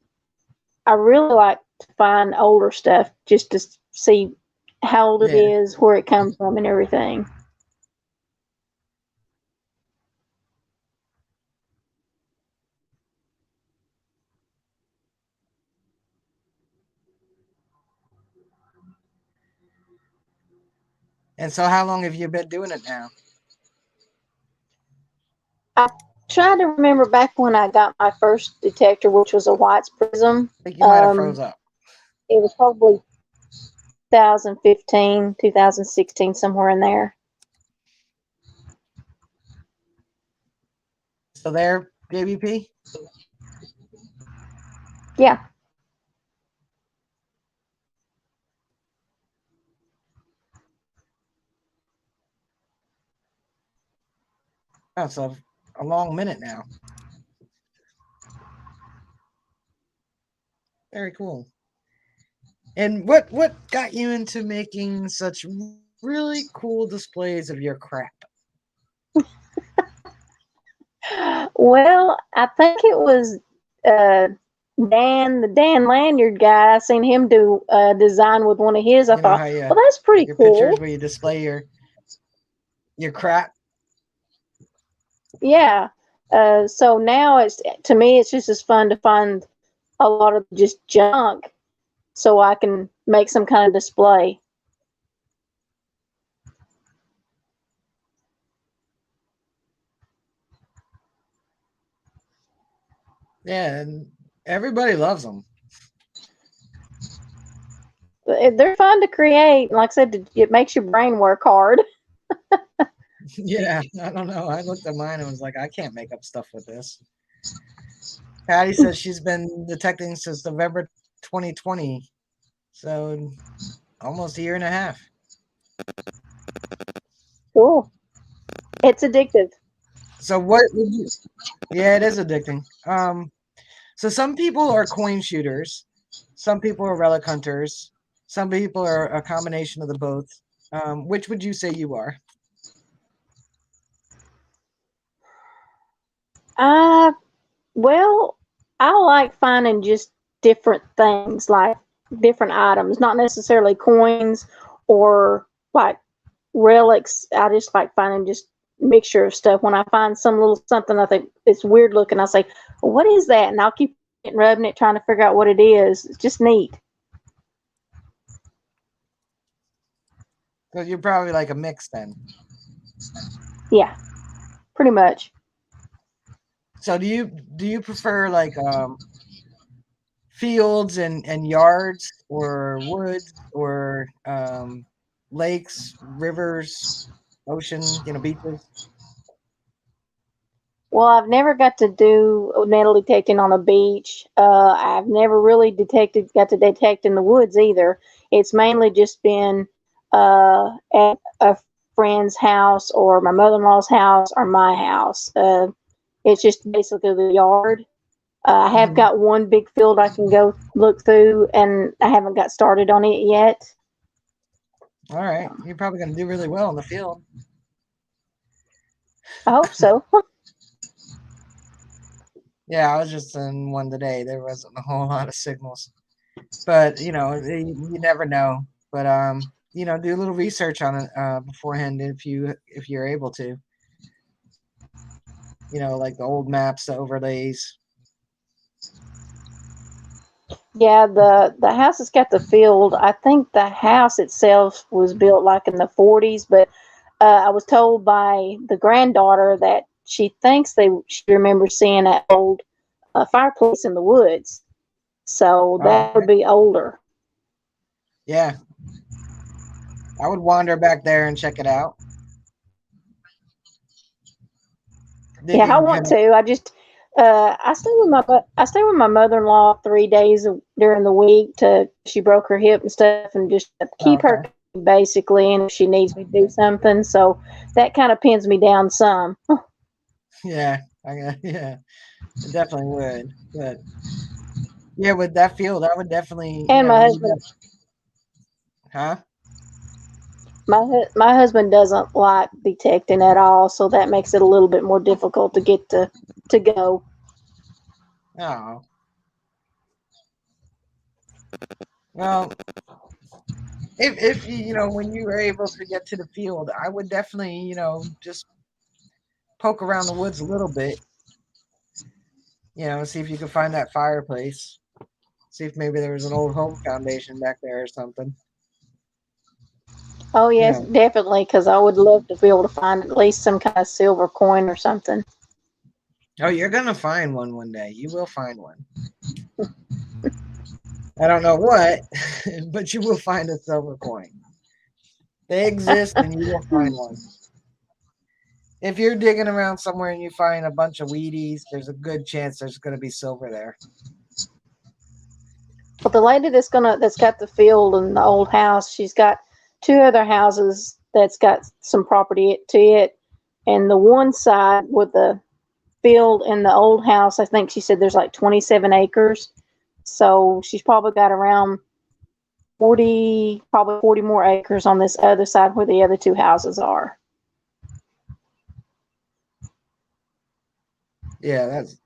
I really like to find older stuff just to see how old it Yeah. is, where it comes from, and everything. And so how long have you been doing it now? I tried to remember back when I got my first detector, which was a White's Prism. I think you might have froze up. It was probably 2015, 2016, somewhere in there. Still there, JBP? Yeah. Oh, so a long minute now. Very cool. And what got you into making such really cool displays of your crap? Well, I think it was uh, the Dan Lanyard guy. I seen him do a design with one of his. I You know thought, how you well, that's pretty your cool. pictures where you display your crap. Yeah. So now to me, it's just as fun to find a lot of just junk so I can make some kind of display. Yeah, and everybody loves them. They're fun to create. Like I said, it makes your brain work hard. Yeah, I don't know. I looked at mine and was like, I can't make up stuff with this. Patty says she's been detecting since November 2020, so almost a year and a half. Cool. It's addictive. So what would you? Yeah, it is addicting. So some people are coin shooters, some people are relic hunters, some people are a combination of the both. Which would you say you are? I Well, I like finding just different things, like different items, not necessarily coins or like relics. I just like finding just mixture of stuff. When I find some little something I think it's weird looking, I say, well, "What is that?" And I'll keep rubbing it, trying to figure out what it is. It's just neat. So you're probably like a mix then. Yeah, pretty much. So do you prefer like fields and yards or woods or lakes, rivers, ocean, beaches? Well, I've never got to do metal detecting on a beach. I've never really got to detect in the woods either. It's mainly just been at a friend's house or my mother-in-law's house or my house. It's just basically the yard. I have Mhm. got one big field I can go look through, and I haven't got started on it yet. All right, you're probably going to do really well in the field. I hope so. Yeah, I was just in one today. There wasn't a whole lot of signals, but you never know. But do a little research on it beforehand if you're able to. Like the old maps, the overlays. Yeah, the house that's got the field. I think the house itself was built like in the 40s, but I was told by the granddaughter that she remembers seeing an old fireplace in the woods. So Oh, that would okay. be older. Yeah, I would wander back there and check it out. Yeah, I Digging want kind of. to. I stay with my mother in law 3 days during the week. To She broke her hip and stuff, and just Oh, keep her okay. basically. And if she needs me to do something, so that kind of pins me down some. Yeah, yeah, it definitely would. But yeah, with that field, I would definitely, And huh? my husband doesn't like detecting at all, so that makes it a little bit more difficult to get to go. Oh, well, if when you were able to get to the field, I would definitely, just poke around the woods a little bit, see if you could find that fireplace. See if maybe there was an old home foundation back there or something. Oh You yes, know. definitely, because I would love to be able to find at least some kind of silver coin or something. Oh, you're gonna find one day. You will find one. I don't know what, but you will find a silver coin. They exist, and you will find one. If you're digging around somewhere and you find a bunch of Wheaties, there's a good chance there's going to be silver there. But the lady that's got the field and the old house, she's got two other houses that's got some property to it, and the one side with the field and the old house, I think she said there's like 27 acres. So she's probably got around 40 more acres on this other side where the other two houses are. Yeah, that's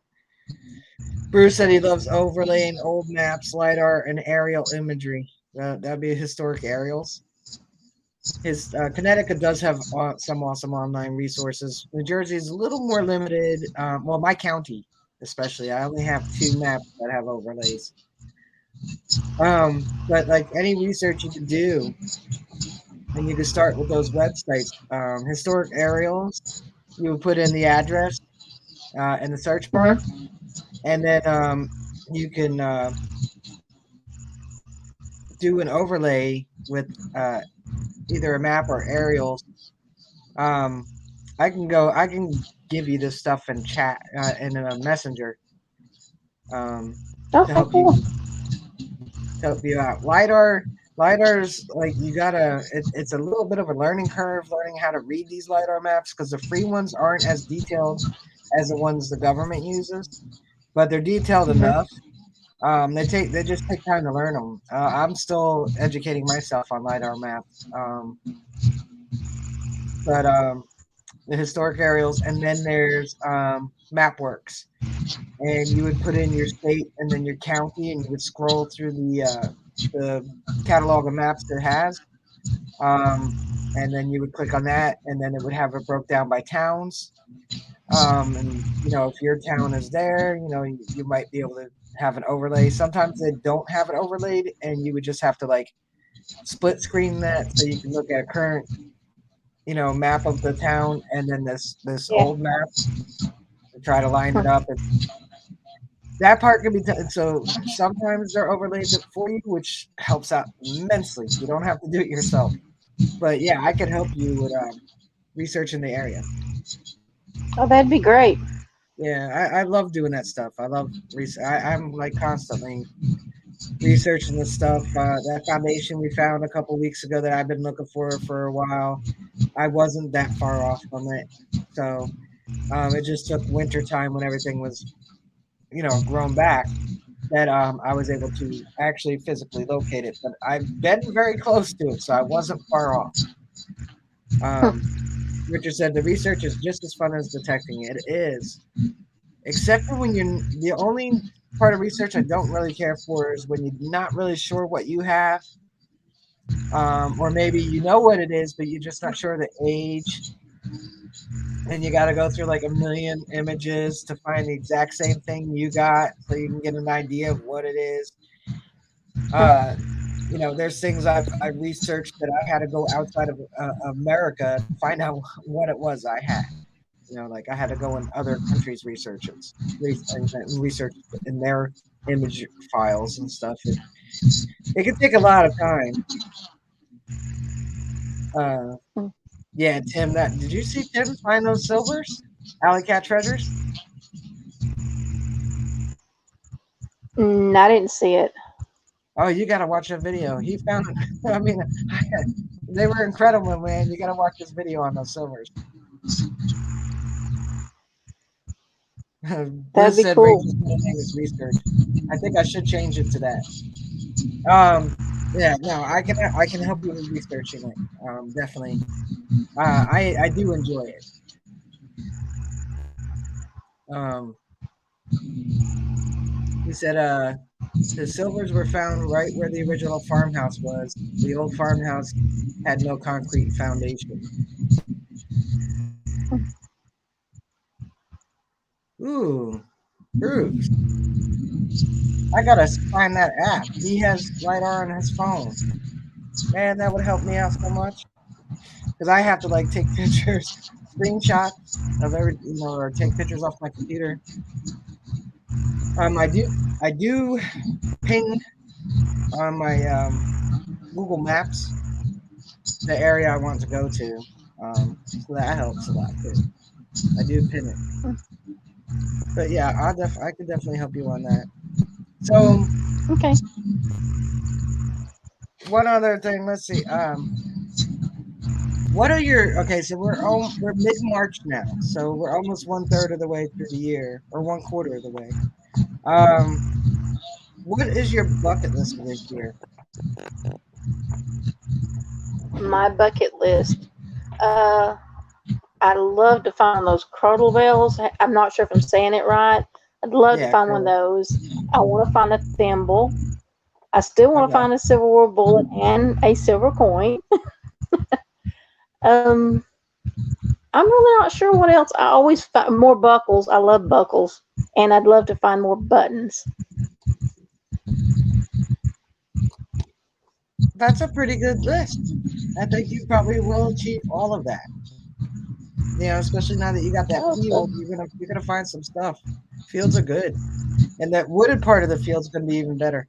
Bruce said he loves overlaying old maps, lidar, and aerial imagery. That'd be historic aerials. His Connecticut does have some awesome online resources. New Jersey is a little more limited. Well, my county, especially, I only have two maps that have overlays. But like any research you could do, and you could start with those websites. Historic aerials, you would put in the address in the search bar, Mm-hmm. and then you can do an overlay with uh, either a map or aerials. Um, I can give you this stuff in chat in a messenger um, to Okay, cool. help you out. Lidar's like you gotta. It's a little bit of a learning curve learning how to read these lidar maps because the free ones aren't as detailed as the ones the government uses, but they're detailed enough. Mm-hmm. They just take time to learn them. I'm still educating myself on lidar maps, but the historic aerials, and then there's MapWorks, and you would put in your state and then your county, and you would scroll through the catalog of maps it has, um, and then you would click on that, and then it would have it broke down by towns. And if your town is there, you might be able to have an overlay. Sometimes they don't have it overlaid, and you would just have to like split screen that so you can look at a current, map of the town, and then this Yeah. old map to try to line it up. That part can be so sometimes they're overlaid for you, which helps out immensely. You don't have to do it yourself. But yeah, I can help you with researching the area. Oh, that'd be great. Yeah, I love doing that stuff. I love research. I'm like constantly researching this stuff. That foundation we found a couple weeks ago that I've been looking for a while. I wasn't that far off from it, so it just took winter time when everything was grown back, that I was able to actually physically locate it. But I've been very close to it, so I wasn't far off. Um, Richard said the research is just as fun as detecting it. It is, except for when you're the only part of research I don't really care for is when you're not really sure what you have, or maybe you know what it is, but you're just not sure the age, and you got to go through like a million images to find the exact same thing you got, so you can get an idea of what it is. Uh, there's things I've researched that I had to go outside of America to find out what it was I had. Like I had to go in other countries and research in their image files and stuff. It can take a lot of time. Uh, yeah, Tim. That did you see Tim find those silvers, alley cat treasures? I didn't see it. Oh, you got to watch that video. He found. I mean, they were incredible, man. You got to watch this video on those silvers. That'd Liz be said cool. Rachel's middle name is research. I think I should change it to that. Um, yeah, no, I can help you with researching it. Definitely. I do enjoy it. Um, he said the silvers were found right where the original farmhouse was. The old farmhouse had no concrete foundation. Ooh, Bruce. I gotta find that app. He has LiDAR on his phone. Man, that would help me out so much. Because I have to like take pictures, screenshots of or take pictures off my computer. I do ping on my Google Maps the area I want to go to. So that helps a lot too. I do pin it, but yeah, I could definitely help you on that. So Okay. one other thing, let's see. What are your okay? So we're mid March now, so we're almost one third of the way through the year, or one quarter of the way. Um, what is your bucket list for this year? My bucket list. Uh, I love to find those curdle bells. I'm not sure if I'm saying it right. I'd love to Yeah, find one of cool. those. I want to find a thimble. I still want to Okay. find a silverware bullet and a silver coin. Um, I'm really not sure what else. I always find more buckles. I love buckles, and I'd love to find more buttons. That's a pretty good list. I think you probably will achieve all of that. Especially now that you got I that hope so. field, you're gonna find some stuff. Fields are good, and that wooded part of the field's gonna be even better.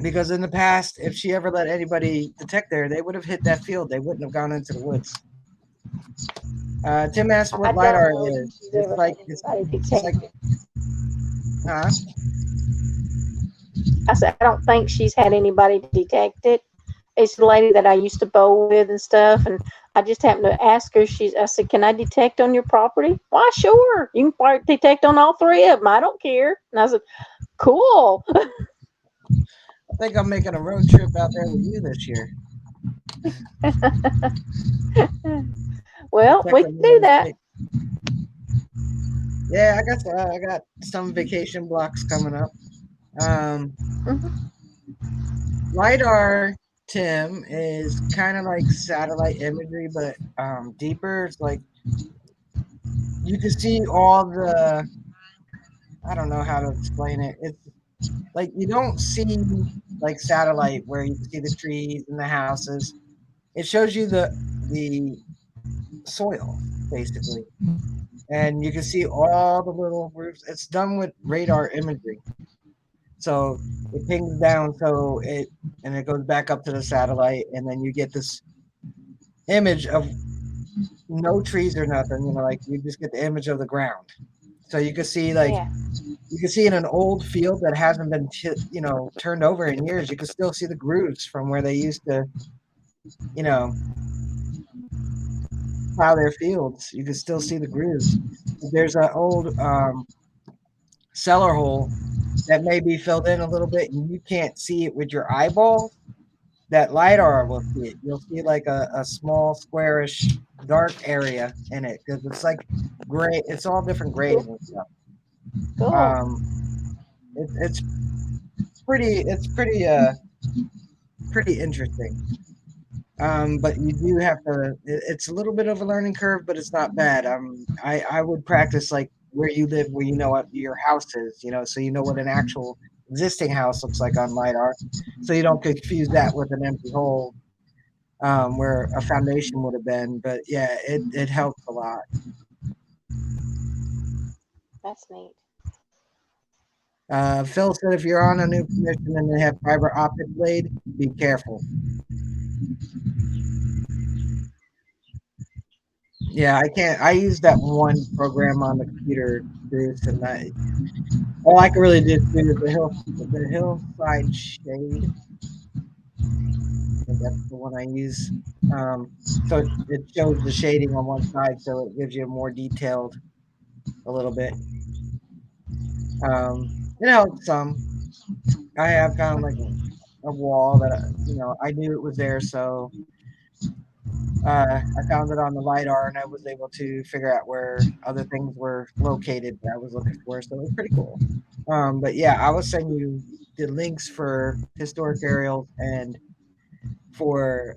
Because in the past, if she ever let anybody detect there, they would have hit that field. They wouldn't have gone into the woods. Tim asked I what don't lidar know that is. she's It's ever like had it's anybody it's like detect it. huh? I said I don't think she's had anybody detect it. It's the lady that I used to bowl with and stuff, and I just happened to ask her. I said, "Can I detect on your property?" Why, sure. You can detect on all three of them. I don't care. And I said, "Cool." I think I'm making a road trip out there with you this year. Well, we Detect can do another that. state. Yeah, I got some vacation blocks coming up. Um, Mhm. lidar, Tim, is kind of like satellite imagery, but deeper. It's like you can see all the. I don't know how to explain it. It's like you don't see like satellite where you can see the trees and the houses. It shows you the soil basically, and you can see all the little roofs. It's done with radar imagery, so it pings down, and it goes back up to the satellite, and then you get this image of no trees or nothing. Like you just get the image of the ground. So you can see like Yeah. you can see in an old field that hasn't been turned over in years. You can still see the grooves from where they used to you know plow their fields. You can still see the grooves. There's an old cellar hole that may be filled in a little bit and you can't see it with your eyeballs, that LiDAR will see it. You'll see like a small squarish dark area in it because it's like gray. It's all different grades and stuff. Cool. Um, it's pretty interesting. But you do have to. It's a little bit of a learning curve, but it's not bad. I would practice like where you live, where you know what your house is, so you know what an actual existing house looks like on LiDAR, so you don't confuse that with an empty hole where a foundation would have been. But yeah, it helps a lot. That's neat. Phil said if you're on a new commission and they have fiber optic blade, be careful. Yeah, I can't. I use that one program on the computer, Bruce, and all I can really do is the hillside shade. I think that's the one I use. So it shows the shading on one side, so it gives you a more detailed a little bit. It helps some. I have kind of like a wall that I knew it was there, so I found it on the lidar, and I was able to figure out where other things were located that I was looking for. So it was pretty cool. But yeah, I will send you the links for historic aerials and for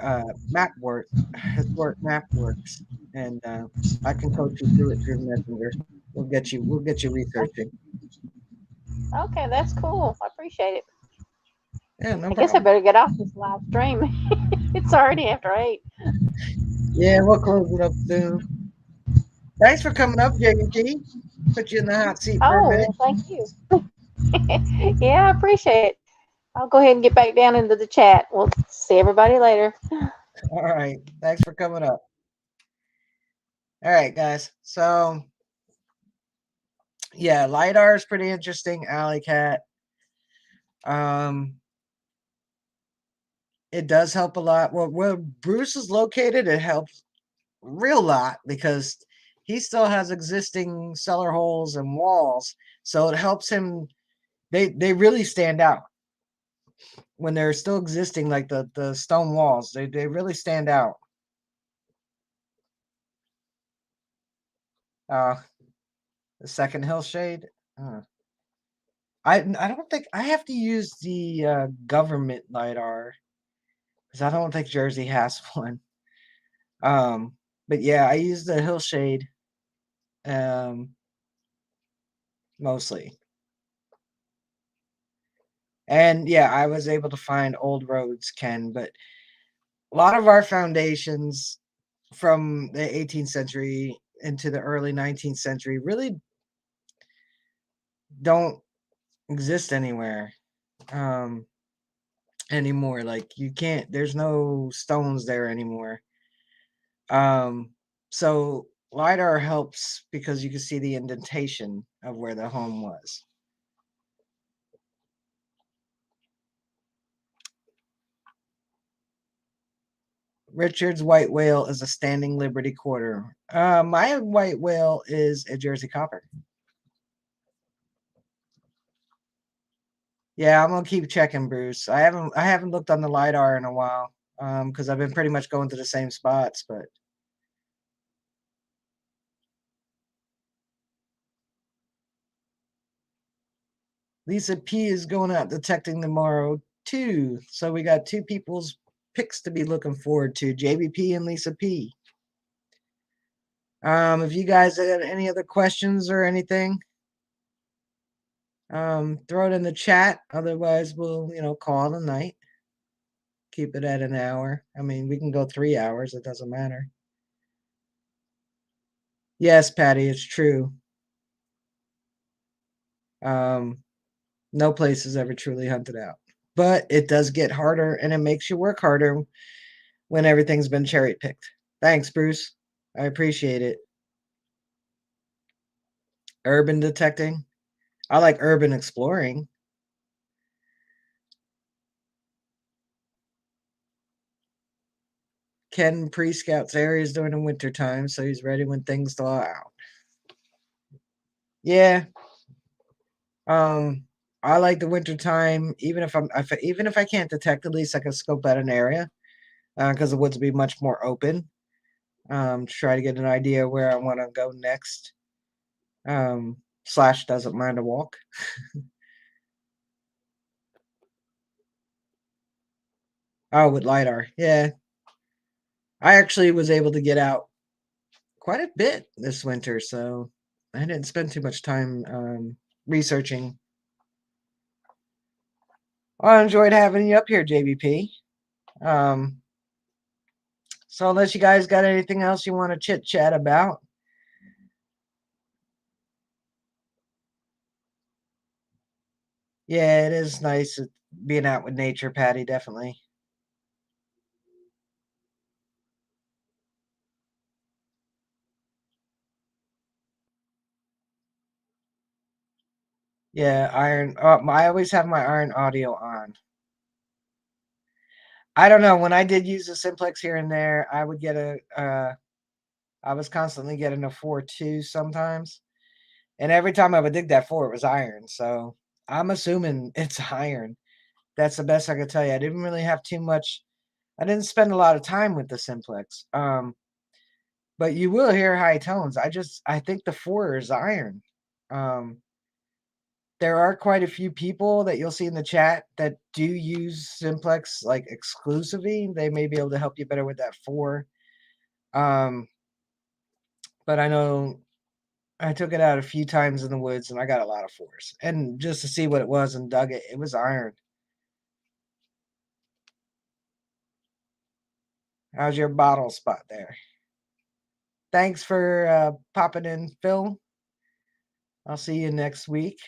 map work, historic map works, and I can coach you through it through Messenger. We'll get you researching. Okay, that's cool. I appreciate it. Yeah, no I guess I problem. better get off this live stream. It's already after 8. Yeah, we'll close it up soon. Thanks for coming up, JG. Put you in the hot seat for a Oh, minute. well, thank you. Yeah, I appreciate it. I'll go ahead and get back down into the chat. We'll see everybody later. All right. Thanks for coming up. All right, guys. So yeah, LiDAR is pretty interesting. Alley Cat. Um, it does help a lot. Well, where Bruce is located, it helps real lot because he still has existing cellar holes and walls, so it helps him. They really stand out when they're still existing, like the stone walls. They really stand out. Uh, the second hill shade. Uh, I don't think I have to use the government lidar because I don't think Jersey has one. Um, but yeah, I use the hillshade um, mostly, and yeah, I was able to find old roads, Ken. But a lot of our foundations from the 18th century into the early 19th century really don't exist anywhere um, anymore. Like you can't. There's no stones there anymore. Um, so LiDAR helps because you can see the indentation of where the home was. Richard's white whale is a standing Liberty quarter. My white whale is a Jersey copper. Yeah, I'm gonna keep checking, Bruce. I haven't looked on the LiDAR in a while. Because I've been pretty much going to the same spots, but Lisa P is going out detecting tomorrow too. So we got two people's picks to be looking forward to, JBP and Lisa P. If you guys have any other questions or anything, throw it in the chat. Otherwise, we'll call it a night. Keep it at an hour. I mean, we can go 3 hours. It doesn't matter. Yes, Patty, it's true. No place is ever truly hunted out, but it does get harder, and it makes you work harder when everything's been cherry picked. Thanks, Bruce. I appreciate it. Urban detecting. I like urban exploring. Ken pre-scouts areas during the winter time, so he's ready when things thaw out. Yeah, I like the winter time, even if I can't detect, at least I can scope out an area because the woods will be much more open. Try to get an idea where I want to go next. Slash doesn't mind a walk. Oh, with LiDAR. Yeah. I actually was able to get out quite a bit this winter, so I didn't spend too much time researching. I enjoyed having you up here, JVP. Um, so unless you guys got anything else you want to chit chat about, yeah, it is nice being out with nature, Patty. Definitely. Yeah, iron. I always have my iron audio on. I don't know. When I did use the simplex here and there, I would get I was constantly getting a 4.2 sometimes. And every time I would dig that 4, it was iron. So I'm assuming it's iron. That's the best I could tell you. I didn't really have too much. I didn't spend a lot of time with the simplex. But you will hear high tones. I think the 4 is iron. Um, there are quite a few people that you'll see in the chat that do use simplex like exclusively. They may be able to help you better with that 4. Um, but I know I took it out a few times in the woods and I got a lot of 4s. And just to see what it was and dug it, it was iron. How's your bottle spot there? Thanks for popping in, Phil. I'll see you next week.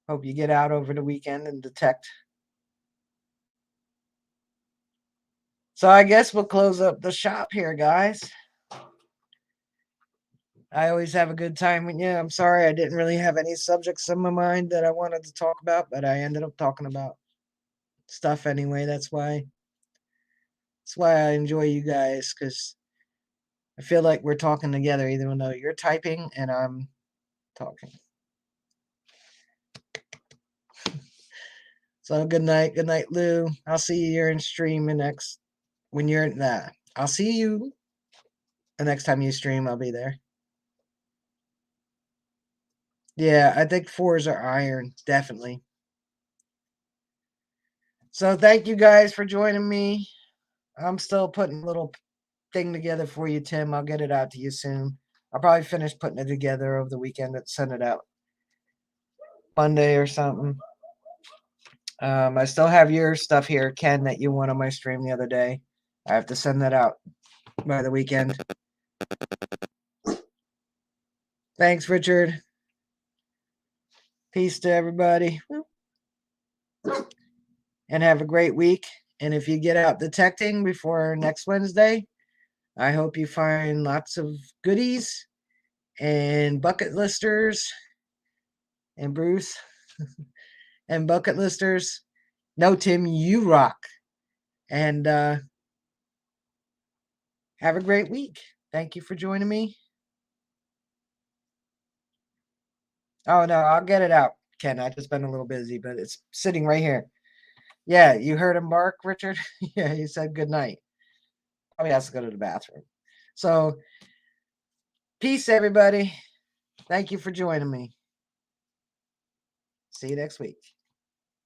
Hope you get out over the weekend and detect. So I guess we'll close up the shop here, guys. I always have a good time with you. I'm sorry I didn't really have any subjects in my mind that I wanted to talk about, but I ended up talking about stuff anyway. That's why I enjoy you guys, because I feel like we're talking together, even though you're typing and I'm talking. So good night, Lou. I'll see you here in stream next when you're that. I'll see you the next time you stream. I'll be there. Yeah, I think 4s are iron, definitely. So thank you guys for joining me. I'm still putting a little thing together for you, Tim. I'll get it out to you soon. I'll probably finish putting it together over the weekend and send it out Monday or something. I still have your stuff here, Ken, that you won on my stream the other day. I have to send that out by the weekend. Thanks, Richard. Peace to everybody. And have a great week. And if you get out detecting before next Wednesday, I hope you find lots of goodies and bucket listers and Bruce and bucket listers. No, Tim, you rock. And have a great week. Thank you for joining me. Oh, no, I'll get it out, Ken. I just been a little busy, but it's sitting right here. Yeah, you heard him bark, Richard? Yeah, he said good night. Probably has to go to the bathroom. So, peace, everybody. Thank you for joining me. See you next week.